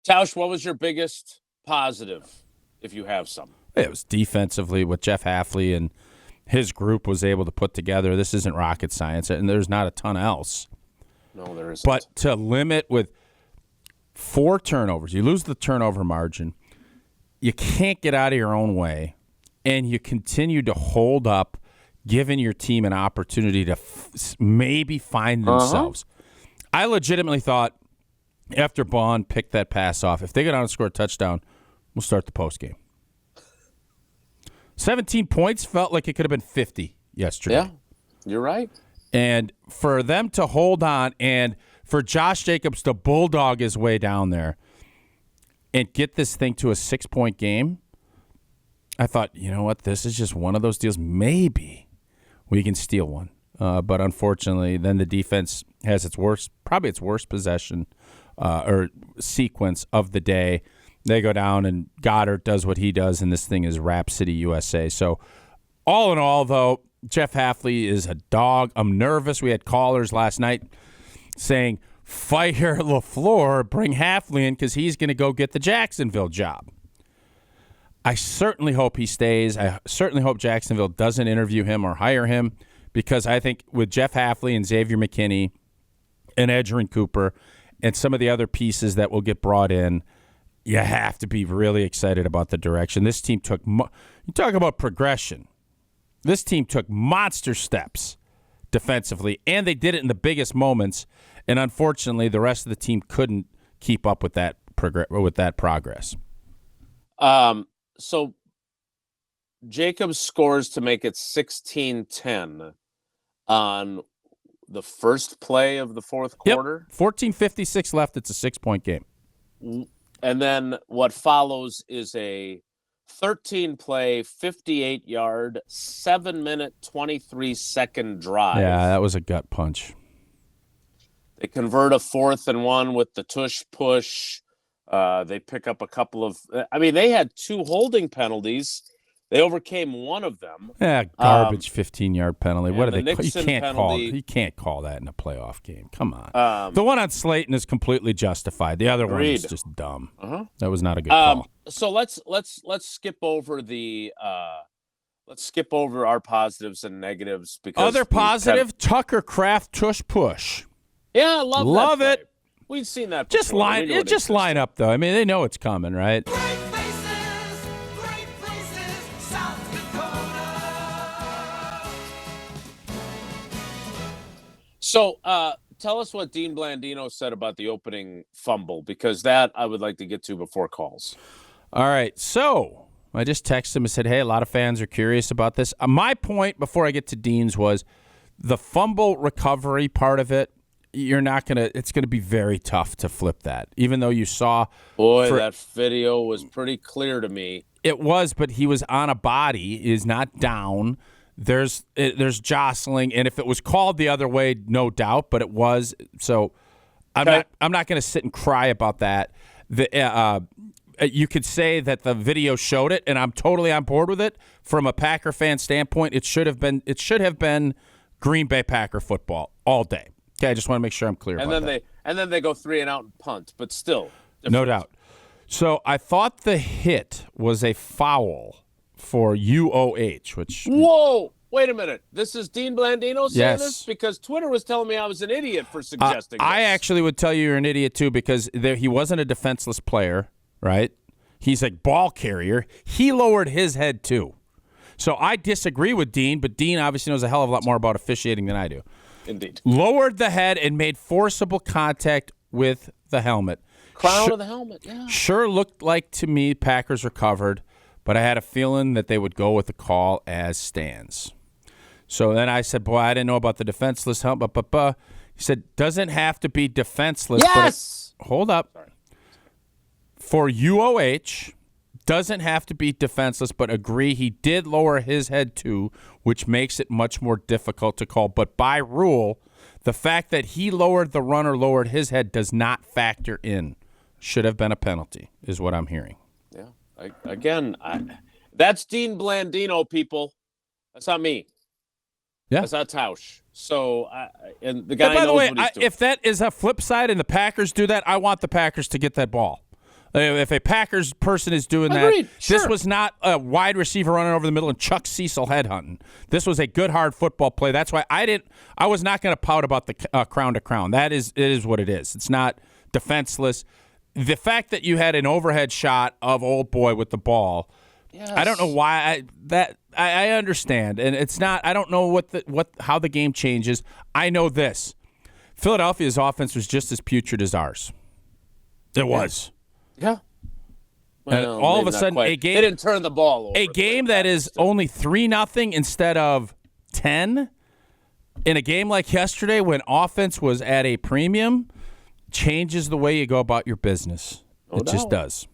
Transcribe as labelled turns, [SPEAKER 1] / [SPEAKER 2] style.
[SPEAKER 1] Tausch, what was your biggest positive, if you have some?
[SPEAKER 2] It was defensively what Jeff Hafley and his group was able to put together. This isn't rocket science, and there's not a ton else.
[SPEAKER 1] No, there isn't.
[SPEAKER 2] But to limit with 4 turnovers, you lose the turnover margin, you can't get out of your own way, and you continue to hold up, giving your team an opportunity to maybe find themselves. I legitimately thought after Bond picked that pass off, if they go down and score a touchdown, we'll start the postgame. 17 points felt like it could have been 50 yesterday.
[SPEAKER 1] Yeah, you're right.
[SPEAKER 2] And for them to hold on and for Josh Jacobs to bulldog his way down there and get this thing to a 6-point game, I thought, you know what, this is just one of those deals. Maybe we can steal one. But unfortunately, then the defense has probably its worst possession or sequence of the day. They go down, and Goddard does what he does, and this thing is Rhapsody USA. So all in all, though, Jeff Hafley is a dog. I'm nervous. We had callers last night saying, fire LaFleur, bring Hafley in because he's going to go get the Jacksonville job. I certainly hope he stays. I certainly hope Jacksonville doesn't interview him or hire him because I think with Jeff Hafley and Xavier McKinney and Edgerrin Cooper and some of the other pieces that will get brought in, you have to be really excited about the direction. This team took you talk about progression. This team took monster steps defensively, and they did it in the biggest moments, and unfortunately the rest of the team couldn't keep up with that progress.
[SPEAKER 1] So Jacobs scores to make it 16-10 on the first play of the fourth quarter.
[SPEAKER 2] 14:56 left. It's a 6-point game.
[SPEAKER 1] And then what follows is a 13-play, 58-yard, 7-minute, 23-second drive.
[SPEAKER 2] Yeah, that was a gut punch.
[SPEAKER 1] They convert a 4th and 1 with the tush push. They pick up a couple of – they had 2 holding penalties. They overcame one of them.
[SPEAKER 2] Yeah, garbage 15-yard penalty. What are they? You
[SPEAKER 1] Penalty.
[SPEAKER 2] can't call that in a playoff game. Come on. The one on Slayton is completely justified. The other one is just dumb. That was not a good call.
[SPEAKER 1] So let's skip over the let's skip over our positives and negatives because
[SPEAKER 2] other positive Tucker Kraft tush push.
[SPEAKER 1] Yeah, I love
[SPEAKER 2] it.
[SPEAKER 1] We've seen that before.
[SPEAKER 2] Just line up though. I mean, they know it's coming, right?
[SPEAKER 1] So tell us what Dean Blandino said about the opening fumble, because that I would like to get to before calls.
[SPEAKER 2] All right. So I just texted him and said, hey, a lot of fans are curious about this. My point before I get to Dean's was the fumble recovery part of it. It's going to be very tough to flip that, even though you saw.
[SPEAKER 1] Boy, that video was pretty clear to me.
[SPEAKER 2] It was, but he was on a body, is not down. There's jostling, and if it was called the other way, no doubt, but it was. So I'm not going to sit and cry about that. You could say that the video showed it, and I'm totally on board with it. From a Packer fan standpoint, it should have been Green Bay Packer football all day. Okay, I just want to make sure I'm clear about that.
[SPEAKER 1] And then they go 3 and out and punt, but still. Different.
[SPEAKER 2] No doubt. So I thought the hit was a foul for UOH, which...
[SPEAKER 1] Whoa! Wait a minute. This is Dean Blandino saying
[SPEAKER 2] Yes.
[SPEAKER 1] this? Because Twitter was telling me I was an idiot for suggesting this.
[SPEAKER 2] I actually would tell you you're an idiot, too, because he wasn't a defenseless player, right? He's a ball carrier. He lowered his head, too. So I disagree with Dean, but Dean obviously knows a hell of a lot more about officiating than I do.
[SPEAKER 1] Indeed.
[SPEAKER 2] Lowered the head and made forcible contact with the helmet.
[SPEAKER 1] Crown of the helmet, yeah.
[SPEAKER 2] Sure looked like to me Packers recovered, but I had a feeling that they would go with the call as stands. So then I said, boy, I didn't know about the defenseless helmet. He said, doesn't have to be defenseless.
[SPEAKER 1] Yes!
[SPEAKER 2] But hold up.
[SPEAKER 1] Sorry.
[SPEAKER 2] For UOH, doesn't have to be defenseless, but agree he did lower his head too, which makes it much more difficult to call. But by rule, the fact that he lowered the runner, lowered his head, does not factor in. Should have been a penalty, is what I'm hearing.
[SPEAKER 1] Yeah. That's Dean Blandino, people. That's not me.
[SPEAKER 2] Yeah.
[SPEAKER 1] That's not Tausch. So, and the guy
[SPEAKER 2] by
[SPEAKER 1] knows
[SPEAKER 2] the way,
[SPEAKER 1] what he's doing.
[SPEAKER 2] if that is a flip side and the Packers do that, I want the Packers to get that ball. If a Packers person is doing
[SPEAKER 1] Agreed.
[SPEAKER 2] that,
[SPEAKER 1] Sure.
[SPEAKER 2] this was not a wide receiver running over the middle and Chuck Cecil headhunting. This was a good, hard football play. That's why I was not going to pout about the crown to crown. It is what it is. It's not defenseless. The fact that you had an overhead shot of Old Boy with the ball,
[SPEAKER 1] Yes.
[SPEAKER 2] I don't know why I understand, and it's not. I don't know how the game changes. I know this: Philadelphia's offense was just as putrid as ours. It was.
[SPEAKER 1] Yeah.
[SPEAKER 2] And
[SPEAKER 1] Well,
[SPEAKER 2] all of
[SPEAKER 1] maybe
[SPEAKER 2] a
[SPEAKER 1] not
[SPEAKER 2] sudden,
[SPEAKER 1] quite.
[SPEAKER 2] a game
[SPEAKER 1] They didn't turn the ball over.
[SPEAKER 2] A game that is only 3-0 instead of 10 in a game like yesterday when offense was at a premium changes the way you go about your business. It just does.